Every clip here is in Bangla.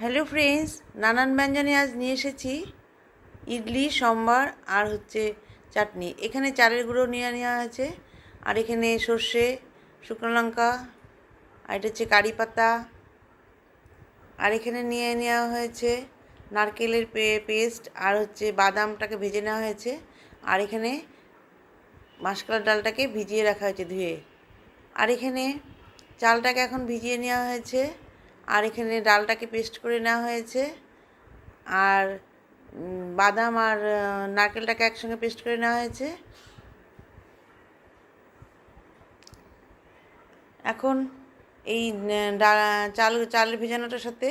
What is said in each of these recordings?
হ্যালো ফ্রেন্ডস, নানান ব্যঞ্জনে আজ নিয়ে এসেছি ইডলি, সম্বার আর চাটনি। এখানে চালের গুঁড়ো নিয়ে নেওয়া হয়েছে, আর এখানে সর্ষে, শুকনো লঙ্কা, আর এটা হচ্ছে কারি পাতা, আর এখানে নিয়ে নেওয়া হয়েছে নারকেলের পেস্ট, আর বাদামটাকে ভেজে নেওয়া হয়েছে, আর এখানে মাসকলার ডালটাকে ভিজিয়ে রাখা হয়েছে ধুয়ে, আর এখানে চালটাকে এখন ভিজিয়ে নেওয়া হয়েছে, আর এখানে ডালটাকে পেস্ট করে নেওয়া হয়েছে, আর বাদাম আর নারকেলটাকে একসঙ্গে পেস্ট করে নেওয়া হয়েছে। এখন এই চালের ভেজানোটার সাথে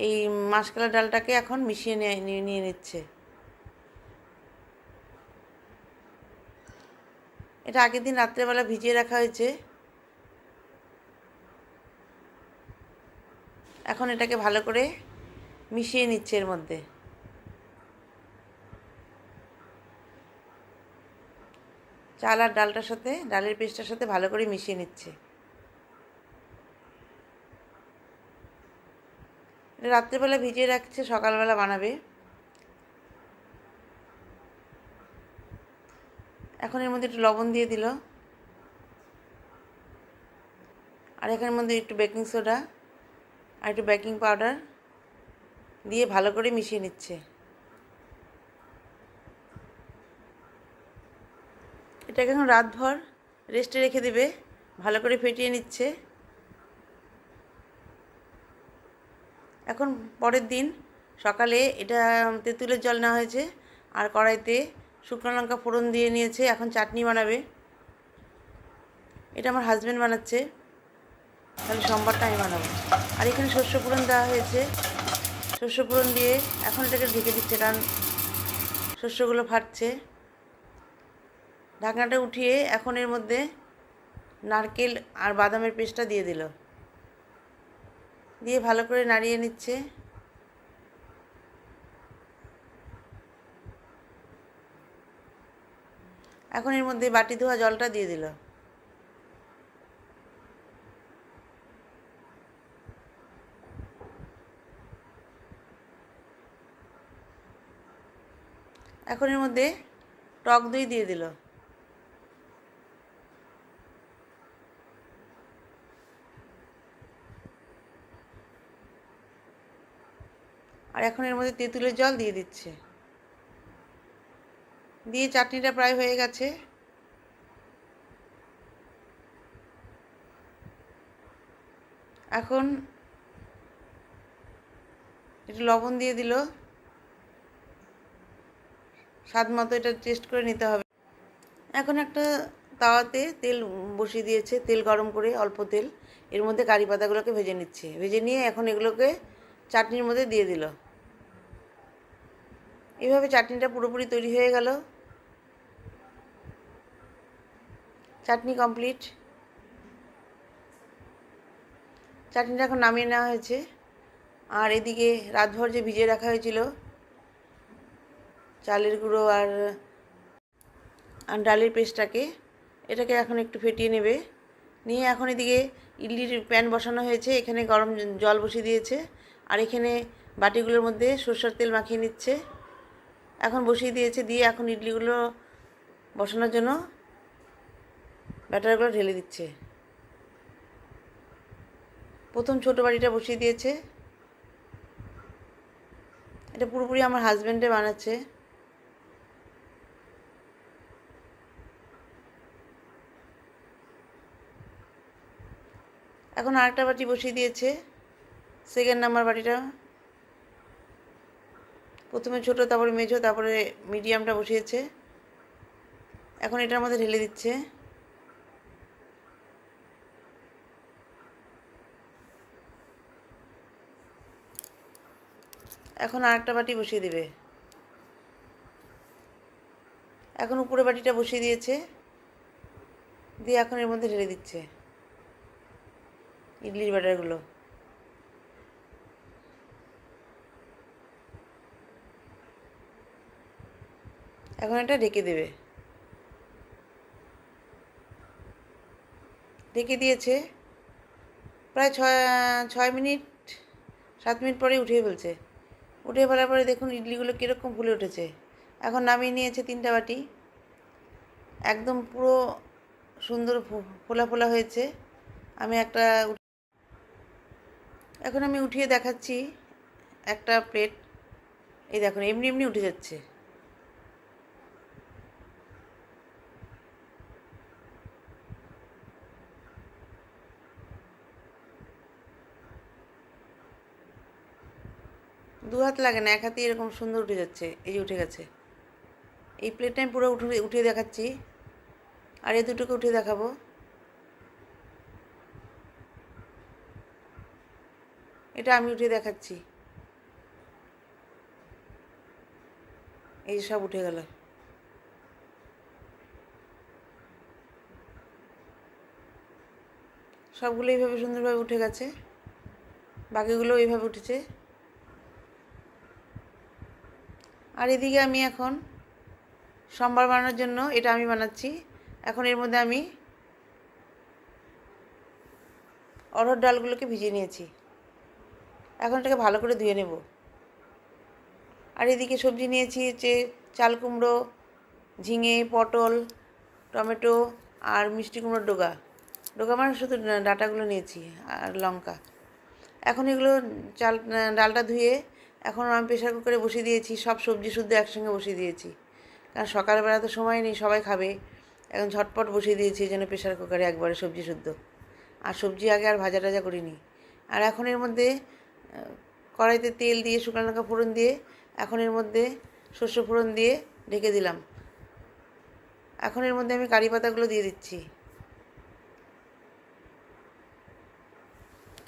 এই মাসকলার ডালটাকে এখন মিশিয়ে নিয়ে নিচ্ছে। এটা আগের দিন রাত্রেবেলা ভিজিয়ে রাখা হয়েছে। এখন এটাকে ভালো করে মিশিয়ে নিচ্ছে এর মধ্যে। চাল আর ডালটার সাথে, ডালের পেস্টটার সাথে ভালো করে মিশিয়ে নিচ্ছে। এটা রাত্রেবেলা ভিজিয়ে রাখছে, সকালবেলা বানাবে। এখন এর মধ্যে একটু লবণ দিয়ে দিল, আর এখানের মধ্যে একটু বেকিং সোডা আর একটু বেকিং পাউডার দিয়ে ভালো করে মিশিয়ে নিচ্ছে। এটাকে এখন রাতভর রেস্টে রেখে দেবে, ভালো করে ফেটিয়ে নিচ্ছে। এখন পরের দিন সকালে এটা তেঁতুলের জল নেওয়া হয়েছে, আর কড়াইতে শুকনো লঙ্কা ফোড়ন দিয়ে নিয়েছে। এখন চাটনি বানাবে। এটা আমার হাজব্যান্ড বানাচ্ছে, তাহলে সম্বারটা আমি বানাবো। আর এখানে শস্য ফোড়ন দেওয়া হয়েছে, শস্য ফোড়ন দিয়ে এখন এটাকে ঢেকে দিচ্ছে, কারণ শস্যগুলো ফাটছে। ঢাকনাটা উঠিয়ে এখন এর মধ্যে নারকেল আর বাদামের পেস্টটা দিয়ে দিল, দিয়ে ভালো করে নাড়িয়ে নিচ্ছে। এখন এর মধ্যে বাটি ধোয়া জলটা দিয়ে দিল। এখন এর মধ্যে টক দই দিয়ে দিল। আর এখন এর মধ্যে তেঁতুলের জল দিয়ে দিচ্ছে। দিয়ে চাটনিটা প্রায় হয়ে গেছে। এখন একটু লবণ দিয়ে দিল, স্বাদ মতো এটা টেস্ট করে নিতে হবে। এখন একটা তাওয়াতে তেল বসিয়ে দিয়েছে, তেল গরম করে অল্প তেল, এর মধ্যে কারি পাতাগুলোকে ভেজে নিচ্ছে। ভেজে নিয়ে এখন এগুলোকে চাটনির মধ্যে দিয়ে দিল। এইভাবে চাটনিটা পুরোপুরি তৈরি হয়ে গেল। চাটনি কমপ্লিট। চাটনিটা এখন নামিয়ে নেওয়া হয়েছে। আর এদিকে রাতভর যে ভিজিয়ে রাখা হয়েছিল চালের গুঁড়ো আর ডালের পেস্টটাকে, এটাকে এখন একটু ফেটিয়ে নেবে। নিয়ে এখন এদিকে ইডলির প্যান বসানো হয়েছে, এখানে গরম জল বসিয়ে দিয়েছে, আর এখানে বাটিগুলোর মধ্যে সরষের তেল মাখিয়ে নিচ্ছে। এখন বসিয়ে দিয়েছে, দিয়ে এখন ইডলিগুলো বসানোর জন্য ব্যাটারগুলো ঢেলে দিচ্ছে। প্রথম ছোটো বাটিটা বসিয়ে দিয়েছে। এটা পুরোপুরি আমার হাজব্যান্ডে বানাচ্ছে। এখন আরেকটা বাটি বসিয়ে দিয়েছে, সেকেন্ড নাম্বার বাটিটা। প্রথমে ছোটো, তারপরে মেঝো, তারপরে মিডিয়ামটা বসিয়েছে। এখন এটার মধ্যে ঢেলে দিচ্ছে। এখন আরেকটা বাটি বসিয়ে দেবে। এখন উপরে বাটিটা বসিয়ে দিয়েছে, দিয়ে এখন এর মধ্যে ঢেলে দিচ্ছে ইডলির ব্যাটারগুলো। এখন এটা ঢেকে দেবে। ঢেকে দিয়েছে প্রায় 6 মিনিট 7 মিনিট পরেই উঠিয়ে ফেলছে। উঠিয়ে ফেলার পরে দেখুন ইডলিগুলো কীরকম ফুলে উঠেছে। এখন নামিয়ে নিয়েছে 3টা বাটি, একদম পুরো সুন্দর ফোলা ফোলা হয়েছে। আমি এখন আমি উঠিয়ে দেখাচ্ছি একটা প্লেট। এই দেখুন এমনি এমনি উঠে যাচ্ছে। দু হাত লাগে না, এক হাতে এরকম সুন্দর উঠে যাচ্ছে। এই যে উঠে গেছে। এই প্লেটটা আমি পুরো উঠিয়ে দেখাচ্ছি, আর এই দুটোকে উঠিয়ে দেখাবো। এটা আমি উঠিয়ে দেখাচ্ছি। এই যে সব উঠে গেল। সবগুলো এইভাবে সুন্দরভাবে উঠে গেছে, বাকিগুলো এইভাবে উঠেছে। আর এদিকে আমি এখন সম্বার বানানোর জন্য এটা আমি বানাচ্ছি। এখন এর মধ্যে আমি অড়হর ডালগুলোকে ভিজিয়ে নিয়েছি। এখন এটাকে ভালো করে ধুয়ে নেব। আর এদিকে সবজি নিয়েছি হচ্ছে চাল কুমড়ো, ঝিঙে, পটল, টমেটো আর মিষ্টি কুমড়োর ডোগা। ডোগা মানে শুধু ডাঁটাগুলো নিয়েছি, আর লঙ্কা। এখন এগুলো ডালটা ধুয়ে এখন আমি প্রেশার কুকারে বসিয়ে দিয়েছি। সব সবজি শুদ্ধ একসঙ্গে বসিয়ে দিয়েছি, কারণ সকালবেলা তো সময় নেই, সবাই খাবে। এখন ঝটপট বসিয়ে দিয়েছি এই জন্য প্রেশার কুকারে একবারে সবজি শুদ্ধ। আর সবজি আগে আর ভাজা টাজা করিনি। আর এখন এর মধ্যে কড়াইতে তেল দিয়ে শুকনো লঙ্কা ফোড়ন দিয়ে এখন এর মধ্যে সর্ষে ফোড়ন দিয়ে ঢেকে দিলাম। এখন এর মধ্যে আমি কারি পাতাগুলো দিয়ে দিচ্ছি।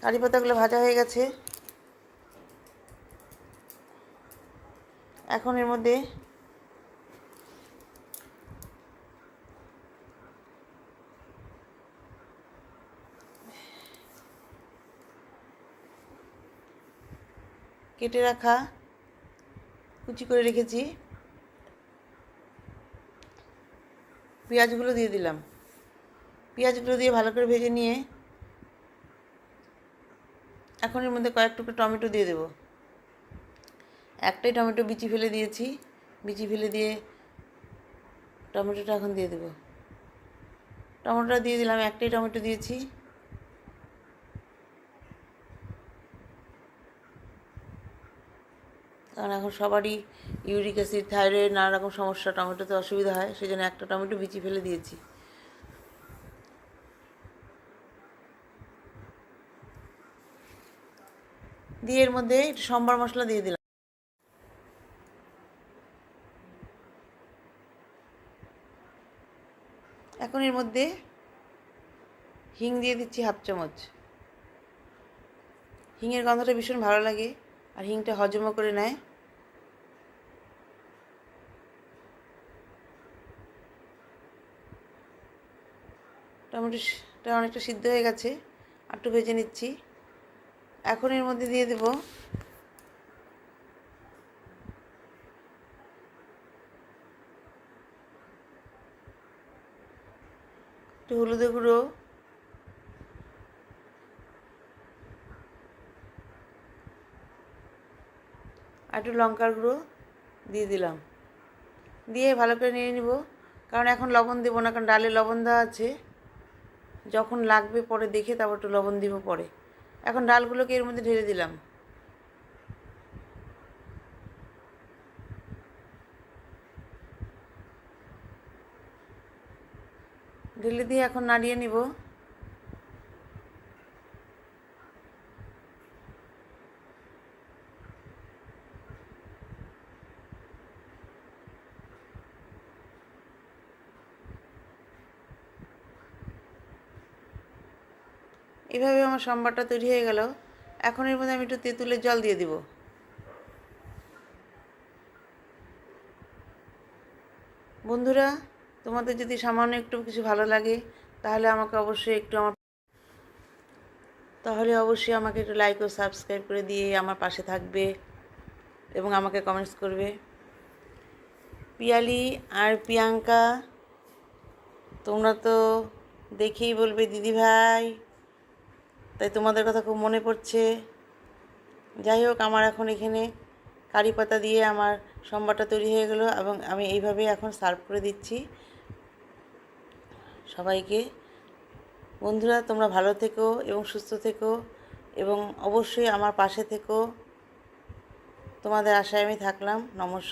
কারি পাতাগুলো ভাজা হয়ে গেছে। এখন এর মধ্যে কেটে রাখা কুচি করে রেখেছি পেঁয়াজগুলো দিয়ে দিলাম। পেঁয়াজগুলো দিয়ে ভালো করে ভেজে নিয়ে এখন এর মধ্যে কয়েক টুকরো টমেটো দিয়ে দেবো। একটাই টমেটো বিচি ফেলে দিয়েছি। বিচি ফেলে দিয়ে টমেটোটা এখন দিয়ে দেবো। টমেটোটা দিয়ে দিলাম, একটাই টমেটো দিয়েছি। কারণ এখন সবারই ইউরিক অ্যাসিড, থাইরয়েড, নানা রকম সমস্যা, টমেটোতে অসুবিধা হয়, সেই জন্য একটা টমেটো বিচি ফেলে দিয়েছি। দিয়ে এর মধ্যে একটু সম্বার মশলা দিয়ে দিলাম। এখন এর মধ্যে হিং দিয়ে দিচ্ছি 1/2 চামচ। হিঙের গন্ধটা ভীষণ ভালো লাগে, আর হিংটা হজমও করে নেয়। টমেটোটা অনেকটা সিদ্ধ হয়ে গেছে, আর একটু ভেজে নিচ্ছি। এখন এর মধ্যে দিয়ে দেব একটু হলুদের গুঁড়ো, আর একটু লঙ্কার গুঁড়ো দিয়ে দিলাম। দিয়ে ভালো করে নিয়ে নিব, কারণ এখন লবণ দেবো না, কারণ ডালে লবণ দেওয়া আছে। যখন লাগবে পরে দেখে তারপর একটু লবণ দিব পরে। এখন ডালগুলোকে এর মধ্যে ঢেলে দিলাম। ঢেলে দিয়ে এখন নাড়িয়ে নিব। এভাবে আমার সম্বারটা তৈরি হয়ে গেল। এখন এর মধ্যে আমি একটু তেঁতুলের জল দিয়ে দিব। বন্ধুরা, তোমাদের যদি সামান্য একটু কিছু ভালো লাগে তাহলে অবশ্যই আমাকে একটু লাইক ও সাবস্ক্রাইব করে দিয়ে আমার পাশে থাকবে এবং আমাকে কমেন্টস করবে। পিয়ালি আর প্রিয়াঙ্কা, তোমরা তো দেখেই বলবে দিদি ভাই, তাই তোমাদের কথা খুব মনে পড়ছে। যাই হোক, আমার এখন এখানে কারি পাতা দিয়ে আমার সম্বারটা তৈরি হয়ে গেল এবং আমি এইভাবে এখন সার্ভ করে দিচ্ছি সবাইকে। বন্ধুরা, তোমরা ভালো থেকো এবং সুস্থ থেকো এবং অবশ্যই আমার পাশে থেকো। তোমাদের আশায় আমি থাকলাম। নমস্কার।